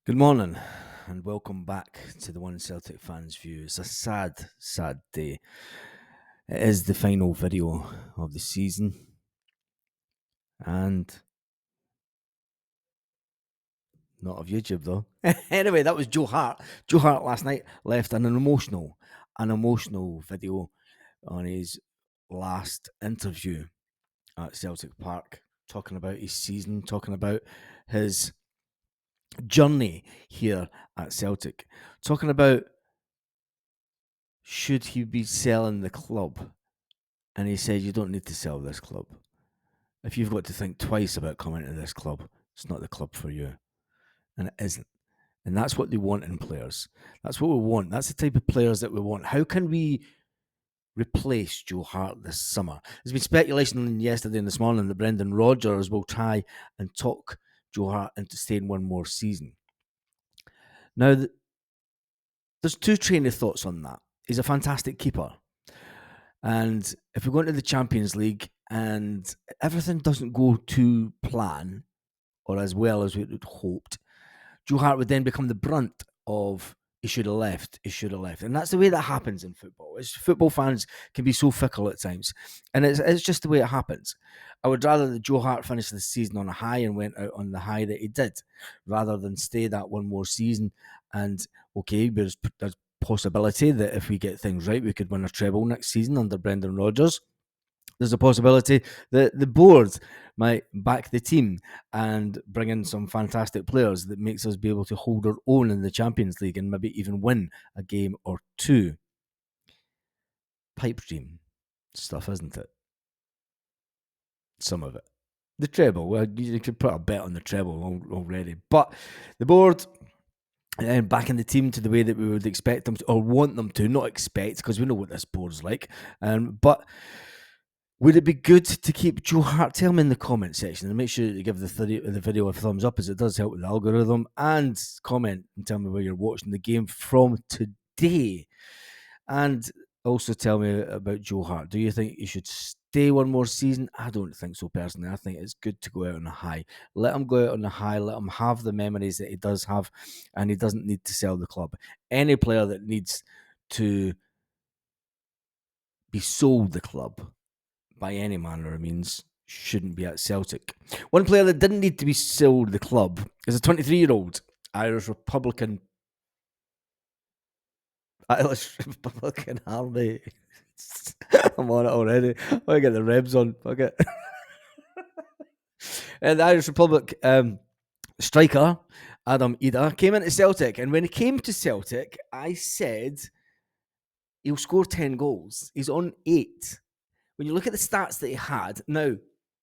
Good morning and welcome back to the One Celtic Fans View. It's a sad, sad day. It is the final video of the season, and not of YouTube though. Anyway, that was Joe Hart. Joe Hart last night left an emotional video on his last interview at Celtic Park, talking about his season, talking about his journey here at Celtic, talking about should he be selling the club. And he said, you don't need to sell this club. If you've got to think twice about coming to this club, it's not the club for you. And it isn't. And that's what they want in players. That's what we want. That's the type of players that we want. How can we replace Joe Hart this summer? There's been speculation yesterday and this morning that Brendan Rodgers will try and talk Joe Hart into staying one more season. Now, there's two train of thoughts on that. He's a fantastic keeper. And if we go into the Champions League and everything doesn't go to plan or as well as we had hoped, Joe Hart would then become the brunt of he should have left. And that's the way that happens in football. Football fans can be so fickle at times. And it's just the way it happens. I would rather that Joe Hart finished the season on a high and went out on the high that he did, rather than stay that one more season. And okay, there's possibility that if we get things right, we could win a treble next season under Brendan Rodgers. There's a possibility that the board might back the team and bring in some fantastic players that makes us be able to hold our own in the Champions League and maybe even win a game or two. Pipe dream stuff, isn't it? Some of it. The treble, well, you could put a bet on the treble already. But the board and backing the team to the way that we would expect them to, or want them to, not expect, because we know what this board's like. But would it be good to keep Joe Hart? Tell me in the comment section and make sure you give the video a thumbs up, as it does help with the algorithm, and comment and tell me where you're watching the game from today. And also tell me about Joe Hart. Do you think he should stay one more season? I don't think so personally. I think it's good to go out on a high. Let him go out on a high. Let him have the memories that he does have, and he doesn't need to sell the club. Any player that needs to be sold the club by any manner of means shouldn't be at Celtic. One player that didn't need to be sold the club is a 23-year-old Irish Republican Army. I'm on it already. I get the Rebs on. Fuck it. And the Irish Republic striker Adam Ida came into Celtic, and when he came to Celtic, I said he'll score 10 goals. He's on 8. When you look at the stats that he had, now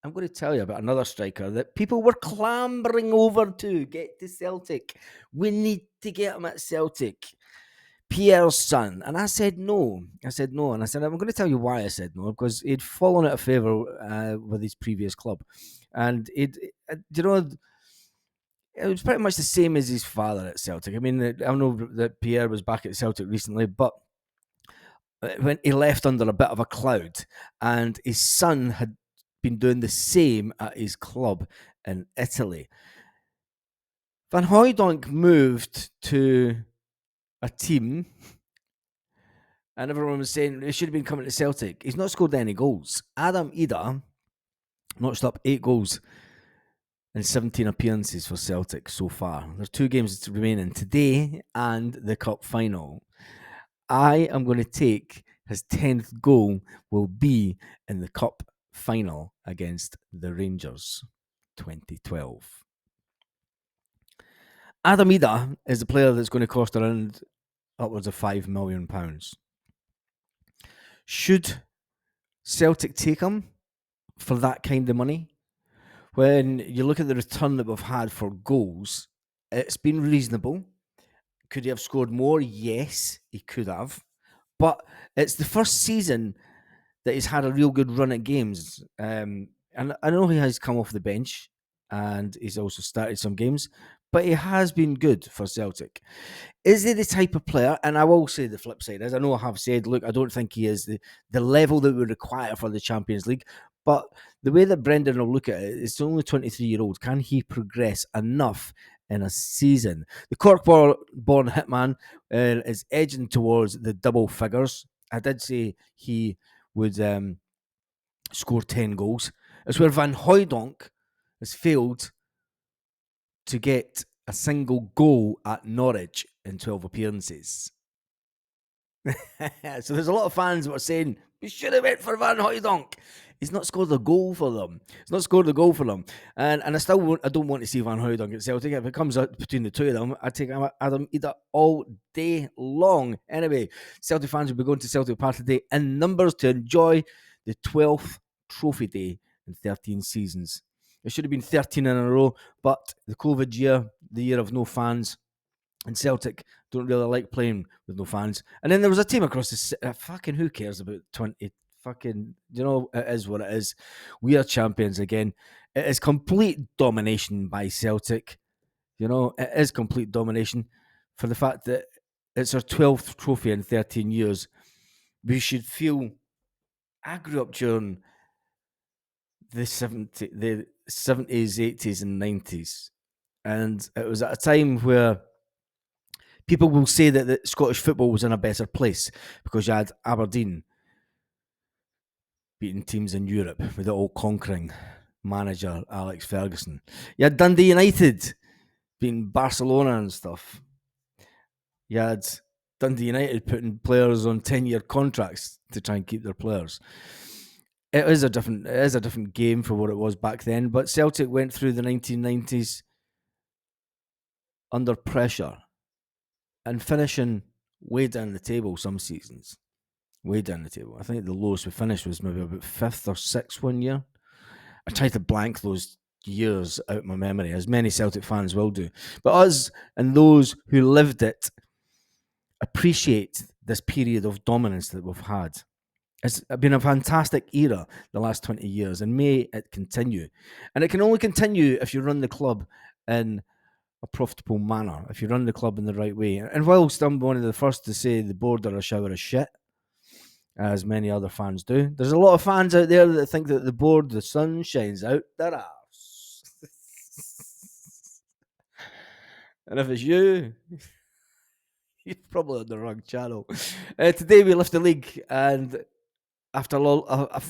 I'm going to tell you about another striker that people were clambering over to get to Celtic. We need to get him at Celtic. Pierre's son. And I said no. And I said, I'm going to tell you why I said no, because he'd fallen out of favour with his previous club. And it was pretty much the same as his father at Celtic. I mean, I know that Pierre was back at Celtic recently, but when he left under a bit of a cloud, and his son had been doing the same at his club in Italy. Van Hooijdonk moved to a team, and everyone was saying he should have been coming to Celtic. He's not scored any goals. Adam Ida notched up 8 goals in 17 appearances for Celtic so far. There's 2 games remaining today and the cup final. I am going to take his 10th goal will be in the cup final against the Rangers 2012. Adam Ida is a player that's going to cost around upwards of £5 million. Should Celtic take him for that kind of money? When you look at the return that we've had for goals, it's been reasonable. Could he have scored more? Yes, he could have. But it's the first season that he's had a real good run at games. And I know he has come off the bench and he's also started some games, but he has been good for Celtic. Is he the type of player, and I will say the flip side, as I know I have said, look, I don't think he is the level that we require for the Champions League, But the way that Brendan will look at it, it's only 23-year-old. Can he progress enough in a season? The Cork-born hitman is edging towards the double figures. I did say he would score 10 goals. It's where Van Hooijdonk has failed to get a single goal at Norwich in 12 appearances. So there's a lot of fans that are saying, we should have went for Van Hooijdonk. He's not scored a goal for them. And I don't want to see Van Hooijdonk at Celtic. If it comes out between the two of them, I take Adam Ida all day long. Anyway, Celtic fans will be going to Celtic Park today in numbers to enjoy the 12th trophy day in 13 seasons. It should have been 13 in a row, but the COVID year, the year of no fans, and Celtic don't really like playing with no fans. And then there was a team across the fucking who cares about 20 fucking, it is what it is. We are champions again. It is complete domination by Celtic. It is complete domination for the fact that it's our 12th trophy in 13 years. We should feel. I grew up during the 70s, 80s, and 90s. And it was at a time where people will say that Scottish football was in a better place because you had Aberdeen beating teams in Europe with the all-conquering manager Alex Ferguson. You had Dundee United beating Barcelona and stuff. You had Dundee United putting players on 10-year contracts to try and keep their players. It is a different game for what it was back then, but Celtic went through the 1990s under pressure and finishing way down the table some seasons. Way down the table. I think the lowest we finished was maybe about 5th or 6th one year. I tried to blank those years out of my memory, as many Celtic fans will do. But us and those who lived it appreciate this period of dominance that we've had. It's been a fantastic era the last 20 years, and may it continue. And it can only continue if you run the club in a profitable manner, if you run the club in the right way. And whilst I'm one of the first to say the board are a shower of shit, as many other fans do, there's a lot of fans out there that think that the board, the sun shines out their ass. And if it's you, you're probably on the wrong channel. Today we left the league, and after a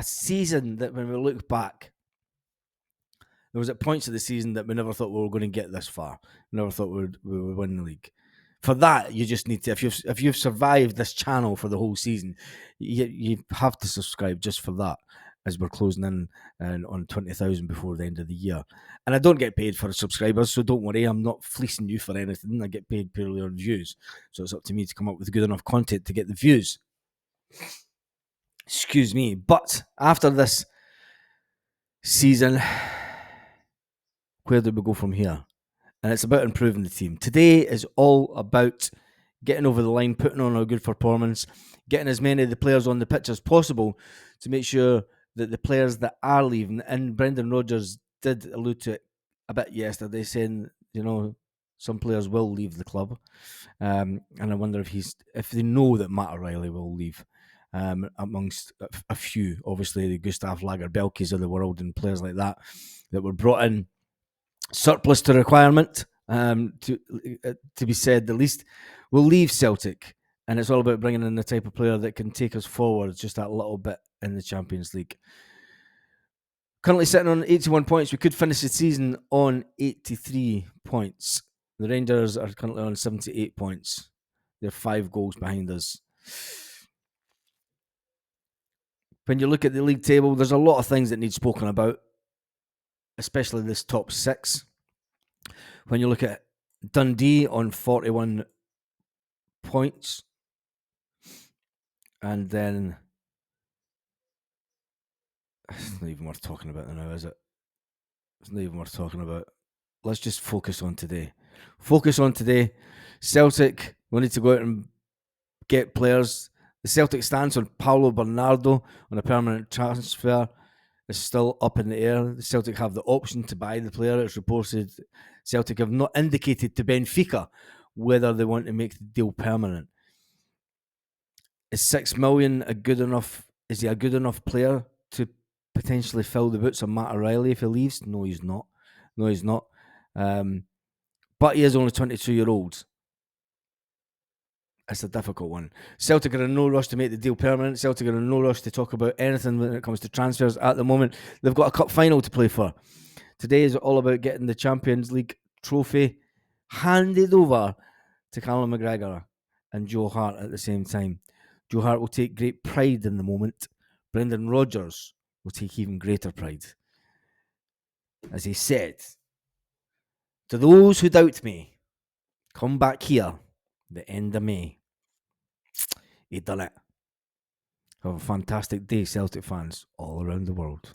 season that, when we look back, there was at points of the season that we never thought we were going to get this far. Never thought we would win the league. For that, you just need to, if you've survived this channel for the whole season, you have to subscribe just for that, as we're closing in on 20,000 before the end of the year. And I don't get paid for subscribers, so don't worry, I'm not fleecing you for anything. I get paid purely on views. So it's up to me to come up with good enough content to get the views. Excuse me. But after this season, where do we go from here? And it's about improving the team. Today is all about getting over the line, putting on a good performance, getting as many of the players on the pitch as possible to make sure that the players that are leaving, and Brendan Rodgers did allude to it a bit yesterday, saying, some players will leave the club. And I wonder if they know that Matt O'Reilly will leave. Amongst a few, obviously the Gustav Lagerbielkes of the world and players like that were brought in surplus to requirement, to be said the least, will leave Celtic. And it's all about bringing in the type of player that can take us forward just that little bit in the Champions League. Currently sitting on 81 points. We could finish the season on 83 points. The Rangers are currently on 78 points. They're 5 goals behind us. When you look at the league table, there's a lot of things that need spoken about, especially this top 6. When you look at Dundee on 41 points, and then it's not even worth talking about now, is it? It's not even worth talking about. Let's just focus on today. Celtic, we need to go out and get players. The Celtic stance on Paulo Bernardo on a permanent transfer is still up in the air. The Celtic have the option to buy the player. It's reported Celtic have not indicated to Benfica whether they want to make the deal permanent. Is $6 million a good enough Is he a good enough player to potentially fill the boots of Matt O'Reilly if he leaves? No, he's not. No, he's not. But he is only 22-year-old. It's a difficult one. Celtic are in no rush to make the deal permanent. Celtic are in no rush to talk about anything when it comes to transfers at the moment. They've got a cup final to play for. Today is all about getting the Champions League trophy handed over to Callum McGregor and Joe Hart at the same time. Joe Hart will take great pride in the moment. Brendan Rodgers will take even greater pride. As he said, to those who doubt me, come back here the end of May. He done it. Have a fantastic day, Celtic fans all around the world.